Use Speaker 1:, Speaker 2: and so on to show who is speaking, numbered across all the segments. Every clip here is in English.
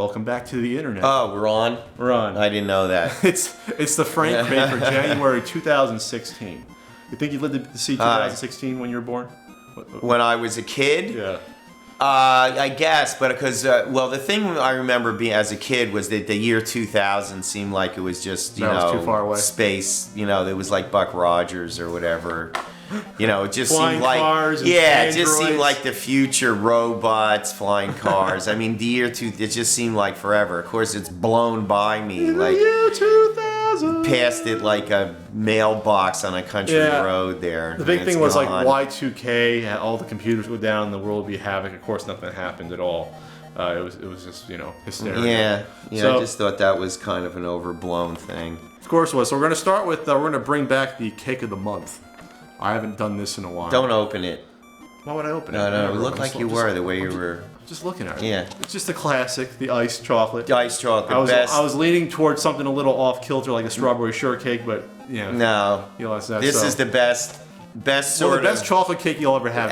Speaker 1: Welcome back to the internet.
Speaker 2: Oh, we're on?
Speaker 1: We're on.
Speaker 2: I didn't know that.
Speaker 1: It's the Frank Crate for January 2016. You think you lived to see 2016 when you were born?
Speaker 2: When I was a kid?
Speaker 1: Yeah.
Speaker 2: I guess, but because, the thing I remember being as a kid was that the year 2000 seemed like it was just,
Speaker 1: That was too far away.
Speaker 2: Space, it was like Buck Rogers or whatever. It just
Speaker 1: flying
Speaker 2: seemed like
Speaker 1: cars and
Speaker 2: it just seemed
Speaker 1: androids.
Speaker 2: like the future, robots, flying cars. I mean, the year it just seemed like forever. Of course, it's blown by me
Speaker 1: In
Speaker 2: like
Speaker 1: the year 2000.
Speaker 2: past it like a mailbox on a country road there.
Speaker 1: The big
Speaker 2: and
Speaker 1: thing
Speaker 2: it's
Speaker 1: was
Speaker 2: gone.
Speaker 1: like Y2K, all the computers go down and the world would be havoc. Of course, nothing happened at all. It was just, hysteria.
Speaker 2: Yeah,
Speaker 1: So,
Speaker 2: I just thought that was kind of an overblown thing.
Speaker 1: of course it was. So we're going to start with, we're going to bring back the cake of the month. I haven't done this in a while.
Speaker 2: Don't open it.
Speaker 1: Why would I open it?
Speaker 2: No, it looked like you were the way you were.
Speaker 1: Just looking at it.
Speaker 2: Yeah.
Speaker 1: It's just a classic, the iced chocolate.
Speaker 2: The iced chocolate,
Speaker 1: I was leaning towards something a little off kilter, like a strawberry shortcake, but
Speaker 2: No.
Speaker 1: That's that.
Speaker 2: This is the best sort
Speaker 1: the best
Speaker 2: of
Speaker 1: chocolate cake you'll ever have.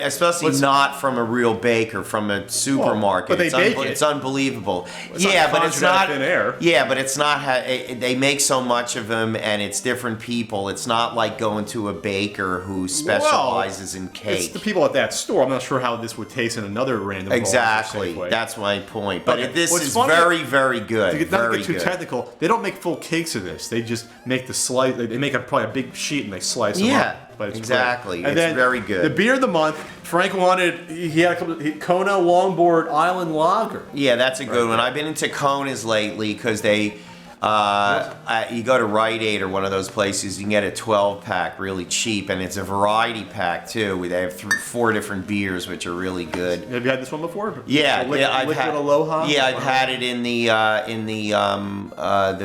Speaker 2: especially not from a real baker, from a supermarket.
Speaker 1: But they bake it.
Speaker 2: It's unbelievable.
Speaker 1: It's not
Speaker 2: but it's
Speaker 1: conjured out
Speaker 2: not.
Speaker 1: of thin air.
Speaker 2: Yeah, but it's not. They make so much of them, and it's different people. It's not like going to a baker who specializes in cake.
Speaker 1: It's the people at that store. I'm not sure how this would taste in another random.
Speaker 2: Exactly.
Speaker 1: Safeway.
Speaker 2: That's my point. But
Speaker 1: Okay.
Speaker 2: this
Speaker 1: What's
Speaker 2: is
Speaker 1: funny-
Speaker 2: very, very good.
Speaker 1: To not
Speaker 2: Very
Speaker 1: get too
Speaker 2: good.
Speaker 1: technical, they don't make full cakes of this. They just make the slice. They make probably a big sheet and they slice them
Speaker 2: Yeah,
Speaker 1: up. But it's
Speaker 2: exactly.
Speaker 1: great. And
Speaker 2: It's
Speaker 1: then
Speaker 2: very good.
Speaker 1: The beer of the month, Frank wanted. He had a couple. Kona Longboard Island Lager.
Speaker 2: Yeah, that's a good one. I've been into Kona's lately because they. You go to Rite Aid or one of those places, you can get a 12-pack really cheap, and it's a variety pack too. They have 4 different beers, which are really good.
Speaker 1: Have you had this one before?
Speaker 2: Yeah,
Speaker 1: Liquid
Speaker 2: I've had
Speaker 1: Aloha.
Speaker 2: Yeah, I've had it in the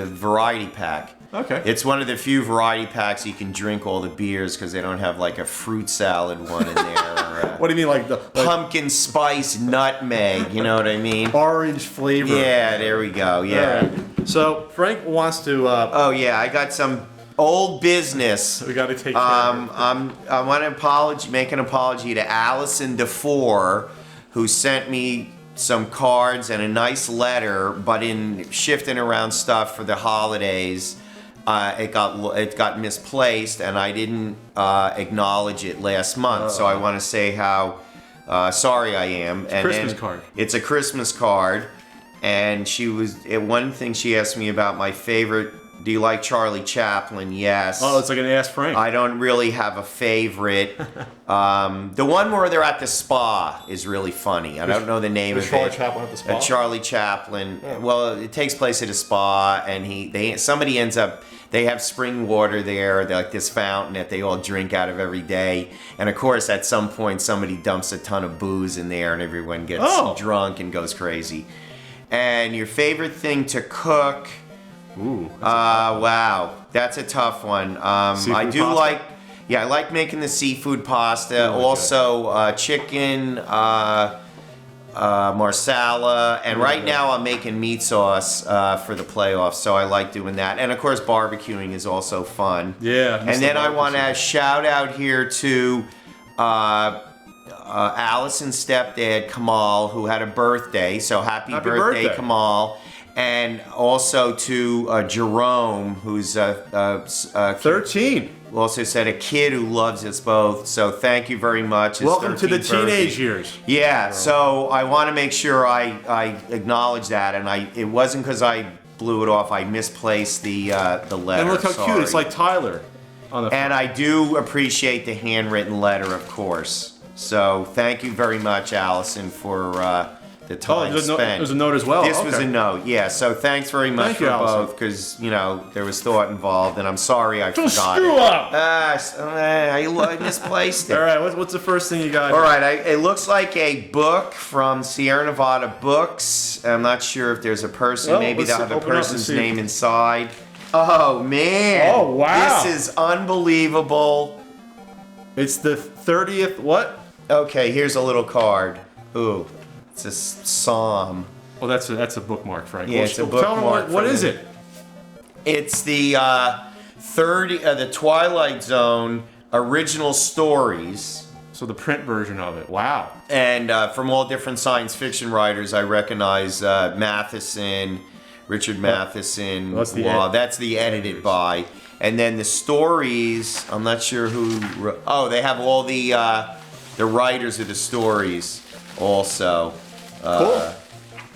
Speaker 2: variety pack.
Speaker 1: Okay.
Speaker 2: It's one of the few variety packs you can drink all the beers because they don't have like a fruit salad one in there. Or
Speaker 1: What do you mean, like the
Speaker 2: pumpkin spice nutmeg? You know what I mean?
Speaker 1: orange flavor?
Speaker 2: Yeah, there we go. Yeah.
Speaker 1: All right. So Frank wants to.
Speaker 2: Oh yeah, I got some old business.
Speaker 1: We got to take care of it.
Speaker 2: I want to make an apology to Allison DeFore, who sent me some cards and a nice letter, but in shifting around stuff for the holidays, it got misplaced, and I didn't acknowledge it last month. So I want to say how sorry I am.
Speaker 1: It's a Christmas card.
Speaker 2: It's a Christmas card, and one thing she asked me about my favorite. Do you like Charlie Chaplin? Yes.
Speaker 1: Oh, it's like an Ask Frank.
Speaker 2: I don't really have a favorite. The one where they're at the spa is really funny. I don't know the name of it.
Speaker 1: Charlie Chaplin at the spa?
Speaker 2: Charlie Chaplin.
Speaker 1: Yeah.
Speaker 2: Well, it takes place at a spa, and somebody ends up. They have spring water there, like this fountain that they all drink out of every day. And of course, at some point, somebody dumps a ton of booze in there, and everyone gets drunk and goes crazy. And your favorite thing to cook?
Speaker 1: Ooh.
Speaker 2: Wow, that's a tough one. I do
Speaker 1: pasta?
Speaker 2: I like making the seafood pasta.
Speaker 1: Oh, okay.
Speaker 2: Also, chicken, marsala, and right now I'm making meat sauce for the playoffs, so I like doing that. And of course, barbecuing is also fun.
Speaker 1: Yeah.
Speaker 2: And then I want to shout out here to Allison's stepdad, Kamal, who had a birthday. So happy birthday, Kamal. And also to Jerome, who's
Speaker 1: 13.
Speaker 2: also said a kid who loves us both. So thank you very much. His
Speaker 1: Welcome to the
Speaker 2: 13th birthday.
Speaker 1: teenage years.
Speaker 2: Yeah, so I want to make sure I acknowledge that, and it wasn't because I blew it off. I misplaced the letter.
Speaker 1: And look how
Speaker 2: Sorry.
Speaker 1: cute. It's like Tyler on the
Speaker 2: And I do appreciate the handwritten letter, of course. So thank you very much, Allison, for the time spent.
Speaker 1: There's a note as well.
Speaker 2: This was
Speaker 1: Okay.
Speaker 2: a note, yeah. So thanks very much
Speaker 1: Thank you,
Speaker 2: for
Speaker 1: Allison.
Speaker 2: both, because there was thought involved, and I'm sorry I
Speaker 1: Don't
Speaker 2: forgot
Speaker 1: screw
Speaker 2: it.
Speaker 1: up.
Speaker 2: I misplaced it.
Speaker 1: All right. What's the first thing you got?
Speaker 2: All right, it looks like a book from Sierra Nevada Books. I'm not sure if there's a person.
Speaker 1: Well,
Speaker 2: Maybe
Speaker 1: let's
Speaker 2: they'll have a
Speaker 1: open up and
Speaker 2: person's
Speaker 1: see.
Speaker 2: name inside. Oh, man.
Speaker 1: Oh, wow.
Speaker 2: This is unbelievable.
Speaker 1: It's the 30th. What?
Speaker 2: Okay, here's a little card. Ooh, it's a psalm.
Speaker 1: Well, that's a bookmark, Frank.
Speaker 2: Yeah, it's a
Speaker 1: Tell me
Speaker 2: bookmark
Speaker 1: what
Speaker 2: from
Speaker 1: is
Speaker 2: the-
Speaker 1: it?
Speaker 2: It's the the Twilight Zone original stories.
Speaker 1: So the print version of it. Wow.
Speaker 2: And from all different science fiction writers, I recognize Matheson, Richard Matheson.
Speaker 1: That's the
Speaker 2: that's the edited by. And then the stories, I'm not sure who. They have all the writers of the stories also.
Speaker 1: Cool.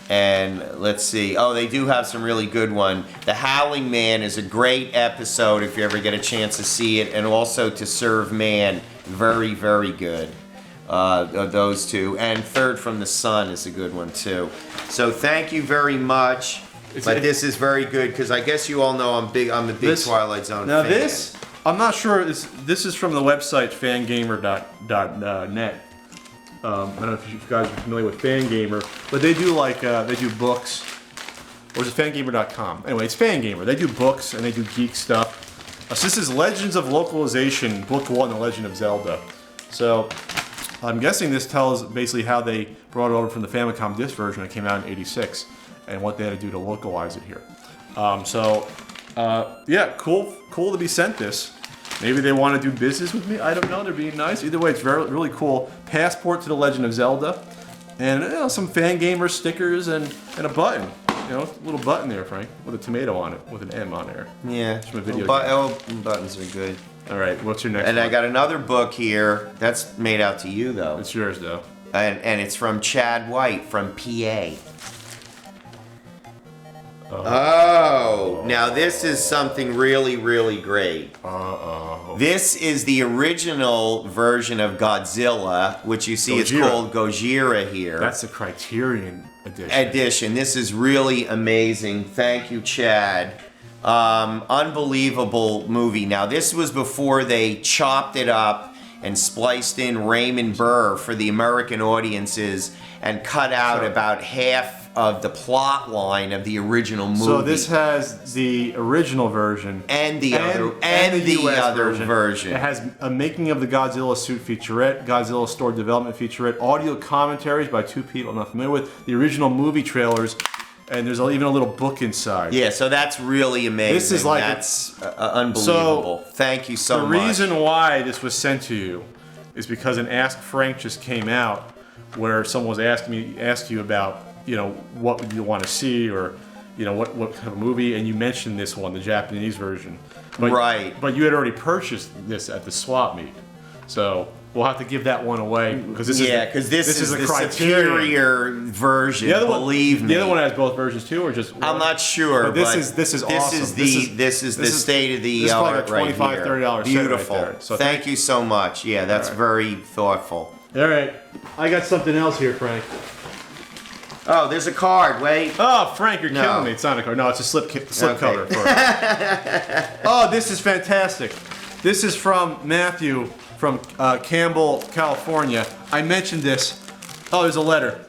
Speaker 2: And let's see. Oh, they do have some really good one. The Howling Man is a great episode if you ever get a chance to see it, and also To Serve Man, very, very good. Those two, and Third from the Sun is a good one too. So thank you very much. But this is very good because I guess you all know I'm a big Twilight Zone fan.
Speaker 1: Now this, I'm not sure. This is from the website fangamer.net. I don't know if you guys are familiar with Fangamer, but they do they do books, or is it fangamer.com? Anyway, it's Fangamer. They do books and they do geek stuff. So this is Legends of Localization, Book 1, The Legend of Zelda. So I'm guessing this tells basically how they brought it over from the Famicom disc version that came out in '86 and what they had to do to localize it here. Yeah, cool to be sent this. Maybe they want to do business with me. I don't know. They're being nice. Either way, it's really cool. Passport to the Legend of Zelda, and some Fangamer stickers and a button. A little button there, Frank, with a tomato on it, with an M on there.
Speaker 2: Yeah.
Speaker 1: It's from a video game.
Speaker 2: Buttons are good.
Speaker 1: All right. What's your next?
Speaker 2: And
Speaker 1: one?
Speaker 2: I got another book here that's made out to you though.
Speaker 1: It's yours though.
Speaker 2: And it's from Chad White from PA. Oh, now this is something really, really great. This is the original version of Godzilla, which you see is called Gojira here.
Speaker 1: That's the Criterion edition.
Speaker 2: This is really amazing. Thank you, Chad. Unbelievable movie. Now, this was before they chopped it up and spliced in Raymond Burr for the American audiences and cut out about half of the plot line of the original movie.
Speaker 1: So this has the original version
Speaker 2: and the other version.
Speaker 1: It has a making of the Godzilla suit featurette, Godzilla store development featurette, audio commentaries by two people I'm not familiar with, the original movie trailers, and there's even a little book inside.
Speaker 2: Yeah, so that's really amazing.
Speaker 1: This is
Speaker 2: unbelievable. Thank you so much.
Speaker 1: The reason why this was sent to you is because an Ask Frank just came out where someone was asking you about what would you want to see, or what kind of movie, and you mentioned this one, the Japanese version. But you had already purchased this at the swap meet, so we'll have to give that one away because this is the
Speaker 2: superior version. Believe me.
Speaker 1: The other one has both versions too, or just one?
Speaker 2: I'm not sure.
Speaker 1: But this is awesome.
Speaker 2: This is the state of the art right here.
Speaker 1: $25, $30
Speaker 2: Beautiful.
Speaker 1: Right there. So
Speaker 2: thank you so much. Yeah, that's very thoughtful.
Speaker 1: All right, I got something else here, Frank.
Speaker 2: Oh, there's a card. Wait.
Speaker 1: Oh, Frank, you're killing me. It's not a card. No, it's a slip cover. Oh, this is fantastic. This is from Matthew from Campbell, California. I mentioned this. Oh, there's a letter.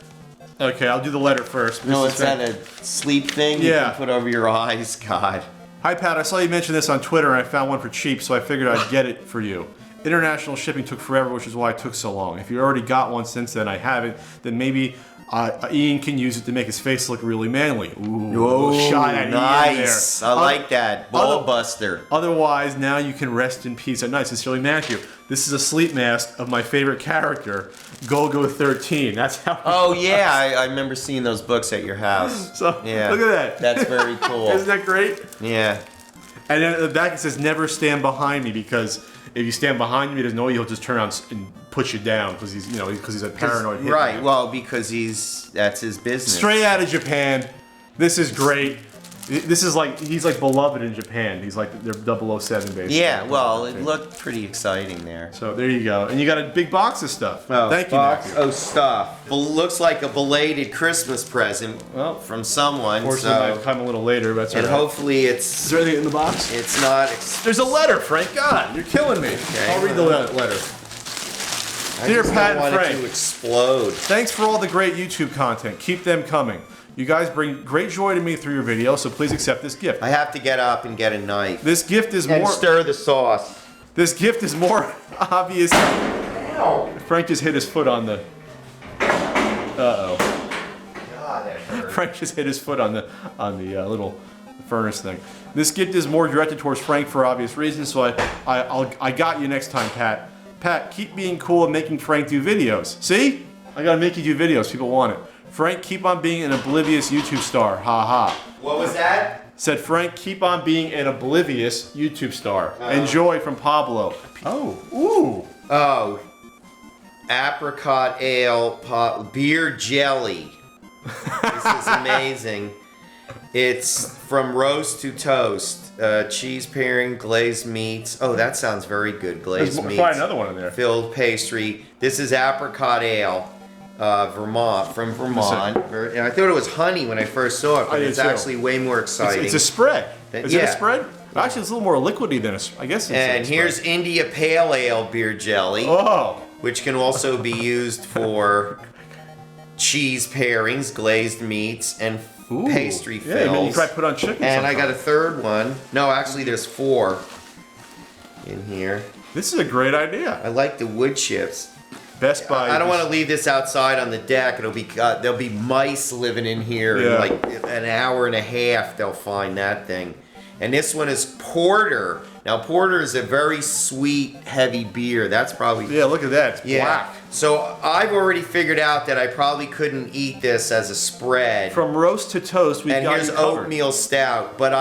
Speaker 1: Okay, I'll do the letter first.
Speaker 2: Is that a sleep thing you can put over your eyes? God.
Speaker 1: Hi, Pat. I saw you mention this on Twitter, and I found one for cheap, so I figured I'd get it for you. International shipping took forever, which is why it took so long. If you already got one since then, I haven't, then maybe Ian can use it to make his face look really manly. Ooh, shot at
Speaker 2: nice.
Speaker 1: Ian there.
Speaker 2: I like that. Ball buster.
Speaker 1: Otherwise, now you can rest in peace at night. Sincerely, Matthew. This is a sleep mask of my favorite character, Golgo 13. That's how.
Speaker 2: Oh yeah, I remember seeing those books at your house.
Speaker 1: So yeah, look at that.
Speaker 2: That's very cool.
Speaker 1: Isn't that great?
Speaker 2: Yeah.
Speaker 1: And then at the back it says, "Never stand behind me," because if you stand behind me, he doesn't know you. He'll just turn around and put you down because he's a paranoid hitman.
Speaker 2: Right. Well, because that's his business.
Speaker 1: Straight out of Japan. This is great. This is he's beloved in Japan. He's like their 007 basically.
Speaker 2: Yeah. Well, it looked pretty exciting there.
Speaker 1: So there you go. And you got a big box of stuff.
Speaker 2: Oh,
Speaker 1: thank you, Matthew.
Speaker 2: Oh, stuff. Looks like a belated Christmas present from someone.
Speaker 1: Unfortunately, it might come a little later. But that's all right.
Speaker 2: Hopefully it's.
Speaker 1: Is there anything in the box?
Speaker 2: It's not.
Speaker 1: There's a letter, Frank. God, you're killing me.
Speaker 2: Okay.
Speaker 1: I'll read the letter. Dear Pat and Frank,
Speaker 2: to explode.
Speaker 1: Thanks for all the great YouTube content. Keep them coming. You guys bring great joy to me through your videos, so please accept this gift.
Speaker 2: I have to get up and get a knife.
Speaker 1: This gift is
Speaker 2: and stir the sauce.
Speaker 1: This gift is more obvious. Ow. Frank just hit his foot on the.
Speaker 2: God, that hurt.
Speaker 1: Frank just hit his foot on the little furnace thing. This gift is more directed towards Frank for obvious reasons, so I got you next time, Pat. Pat, keep being cool and making Frank do videos. See? I gotta make you do videos. People want it. Frank, keep on being an oblivious YouTube star. Ha ha.
Speaker 2: What was that?
Speaker 1: Said Frank, keep on being an oblivious YouTube star. Enjoy from Pablo. Oh, ooh.
Speaker 2: Oh, apricot ale, beer jelly. This is amazing. It's from roast to toast. Cheese pairing, glazed meats. Oh, that sounds very good. Glazed meats.
Speaker 1: Try another one in there.
Speaker 2: Filled pastry. This is apricot ale. Vermont, from Vermont. And I thought it was honey when I first saw it, but it's actually way more exciting.
Speaker 1: It's a spread. Is it a spread? Actually, it's a little more liquidy than I guess.
Speaker 2: And here's India Pale Ale beer jelly, which can also be used for cheese pairings, glazed meats, and pastry fills.
Speaker 1: Yeah, maybe you try to put on chicken.
Speaker 2: And I got a third one. No, actually, there's 4 in here.
Speaker 1: This is a great idea.
Speaker 2: I like the wood chips.
Speaker 1: Best Buy.
Speaker 2: I don't want to leave this outside on the deck. It'll be there'll be mice living in here. In like an hour and a half, they'll find that thing. And this one is porter. Now porter is a very sweet, heavy beer. That's probably
Speaker 1: look at that. It's black.
Speaker 2: So I've already figured out that I probably couldn't eat this as a spread.
Speaker 1: From roast to toast, we've got
Speaker 2: here's oatmeal stout. But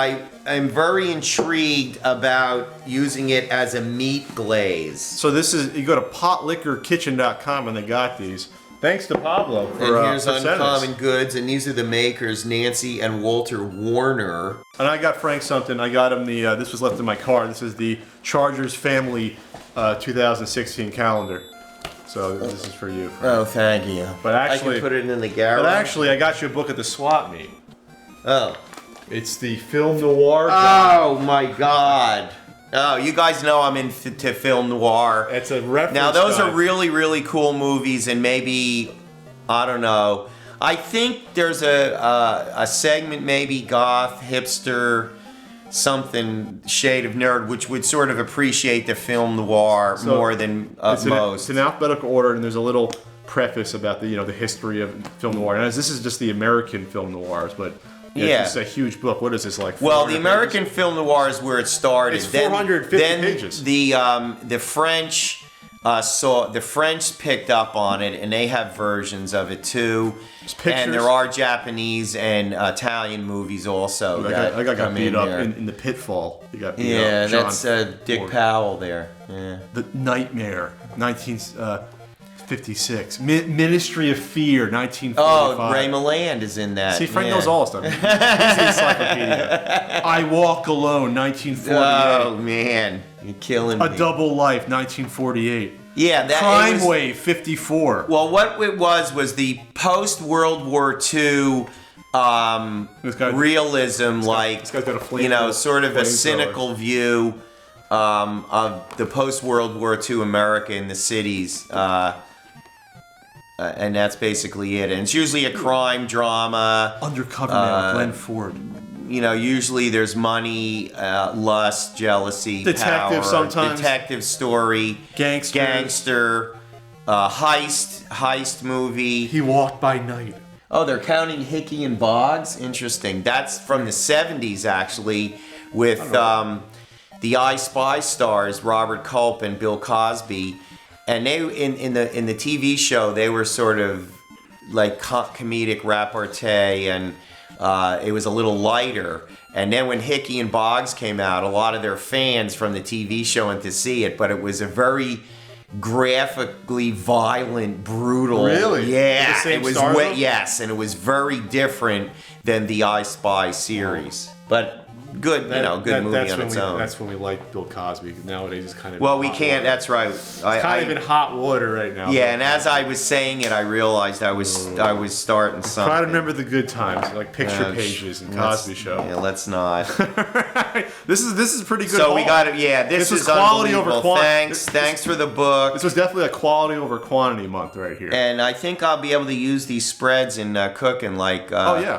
Speaker 2: I'm very intrigued about using it as a meat glaze.
Speaker 1: So this is, you go to potliquorkitchen.com and they got these. Thanks to Pablo for
Speaker 2: And here's Uncommon Goods, and these are the makers, Nancy and Walter Warner.
Speaker 1: And I got Frank something. I got him the, this was left in my car. This is the Chargers Family 2016 calendar. So this is for you, Frank.
Speaker 2: Oh, thank you.
Speaker 1: But actually,
Speaker 2: I can put it in the garage.
Speaker 1: But actually, I got you a book at the swap meet.
Speaker 2: Oh.
Speaker 1: It's the film noir.
Speaker 2: Oh my God. Oh, you guys know I'm into film noir.
Speaker 1: It's a reference.
Speaker 2: Now those are really, really cool movies, and maybe, I don't know. I think there's a segment, maybe goth, hipster, something shade of nerd, which would sort of appreciate the film noir more than most.
Speaker 1: It's in alphabetical order, and there's a little preface about the the history of film noir. And this is just the American film noirs, but. It's a huge book. What is this like?
Speaker 2: Well, the American film noir is where it started.
Speaker 1: It's 450 pages.
Speaker 2: The French the French picked up on it, and they have versions of it too. And there are Japanese and Italian movies also.
Speaker 1: I got beat up in the Pitfall. You got beat up.
Speaker 2: That's Dick Powell there. Yeah.
Speaker 1: The Nightmare, 1956. Ministry of Fear, 1945.
Speaker 2: Oh, Ray Milland is in that.
Speaker 1: See, Frank knows all this stuff. He's the encyclopedia. I Walk Alone, 1948.
Speaker 2: Oh, man. You're killing me.
Speaker 1: A Double Life, 1948.
Speaker 2: Yeah, that
Speaker 1: Crime Wave, 54.
Speaker 2: Well, what it was the post-World War II realism,
Speaker 1: this guy's got a flame
Speaker 2: sort of a cynical view of the post-World War II America in the cities. And that's basically it. And it's usually a crime drama.
Speaker 1: Undercover Man, Glenn Ford.
Speaker 2: Usually there's money, lust, jealousy,
Speaker 1: detective
Speaker 2: power,
Speaker 1: sometimes.
Speaker 2: Detective story, gangster, heist movie.
Speaker 1: He Walked by Night.
Speaker 2: Oh, they're counting Hickey and Boggs? Interesting. That's from the 70s, actually, with the I Spy stars, Robert Culp and Bill Cosby. And they in the TV show, they were sort of like comedic repartee, and it was a little lighter. And then when Hickey and Boggs came out, a lot of their fans from the TV show went to see it, but it was a very graphically violent, brutal.
Speaker 1: Really?
Speaker 2: Yeah. It was yes, and it was very different than the I Spy series. But good, good movie on its own.
Speaker 1: That's when we like Bill Cosby. Nowadays, it's kind of
Speaker 2: we can't. Water. That's right.
Speaker 1: It's kind of in hot water right now.
Speaker 2: Yeah, and as I was saying it, I realized I was starting something.
Speaker 1: Try to remember the good times, like picture pages and Cosby Show.
Speaker 2: Yeah, let's not.
Speaker 1: This is pretty good.
Speaker 2: So we got it. Yeah, this is
Speaker 1: quality over quantity.
Speaker 2: Thanks for the book.
Speaker 1: This was definitely a quality over quantity month right here.
Speaker 2: And I think I'll be able to use these spreads in cooking, like.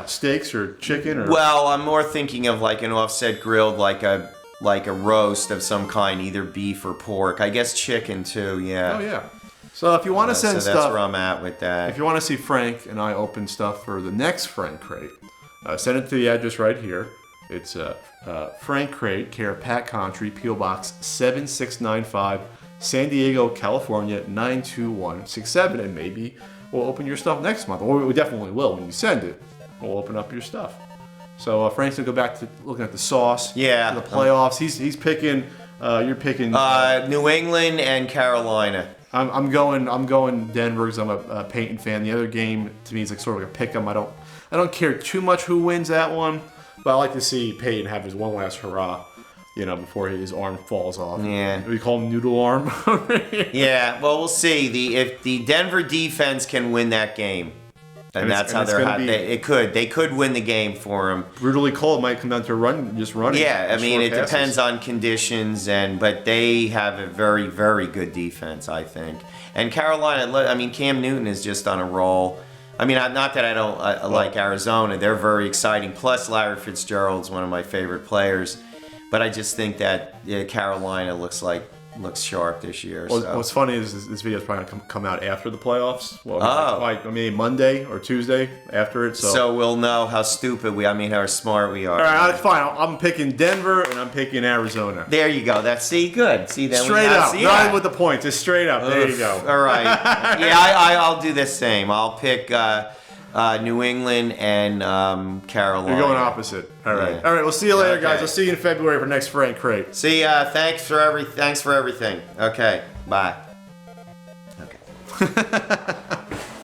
Speaker 1: Steaks or chicken or.
Speaker 2: Well, I'm more thinking of like an offset grilled, like a roast of some kind, either beef or pork. I guess chicken too. Yeah.
Speaker 1: Oh yeah. So if you want to send stuff,
Speaker 2: that's where I'm at with that.
Speaker 1: If you want to see Frank and I open stuff for the next Frank Crate, send it to the address right here. It's Frank Crate, care of Pat Contry, P.O. Box 7695, San Diego, California 92167, and maybe we'll open your stuff next month, or we definitely will when you send it. We'll open up your stuff. So Frank's gonna go back to looking at the sauce.
Speaker 2: Yeah.
Speaker 1: The playoffs. He's picking. You're picking.
Speaker 2: New England and Carolina.
Speaker 1: I'm going Denver because I'm a Peyton fan. The other game to me is like sort of like a pick 'em. I don't care too much who wins that one, but I like to see Peyton have his one last hurrah, before his arm falls off.
Speaker 2: Yeah.
Speaker 1: We call him Noodle Arm.
Speaker 2: Yeah. Well, we'll see. If the Denver defense can win that game, and that's how they're hot. They could win the game for him.
Speaker 1: Brutally cold might come down to running.
Speaker 2: Yeah, I mean, it
Speaker 1: passes.
Speaker 2: depends on conditions, but they have a very, very good defense, I think. And Carolina, I mean, Cam Newton is just on a roll. I mean, not that I don't like Arizona. They're very exciting. Plus, Larry Fitzgerald's one of my favorite players. But I just think that Carolina looks sharp this year.
Speaker 1: Well,
Speaker 2: so.
Speaker 1: what's funny is this video is probably going to come out after the playoffs. Well, I mean, Monday or Tuesday after it.
Speaker 2: So we'll know how how smart we are.
Speaker 1: All right, fine. I'm picking Denver and I'm picking Arizona.
Speaker 2: There you go. Good. See, then
Speaker 1: straight up. Not with the points. Just straight up. There you go.
Speaker 2: All right. Yeah, I'll do the same. I'll pick New England and Carolina.
Speaker 1: You're going opposite. All right.
Speaker 2: Yeah.
Speaker 1: All right. We'll see you later, guys.
Speaker 2: Okay.
Speaker 1: I'll see you in February for next Frank Crate.
Speaker 2: See ya. Thanks for everything. Okay. Bye. Okay.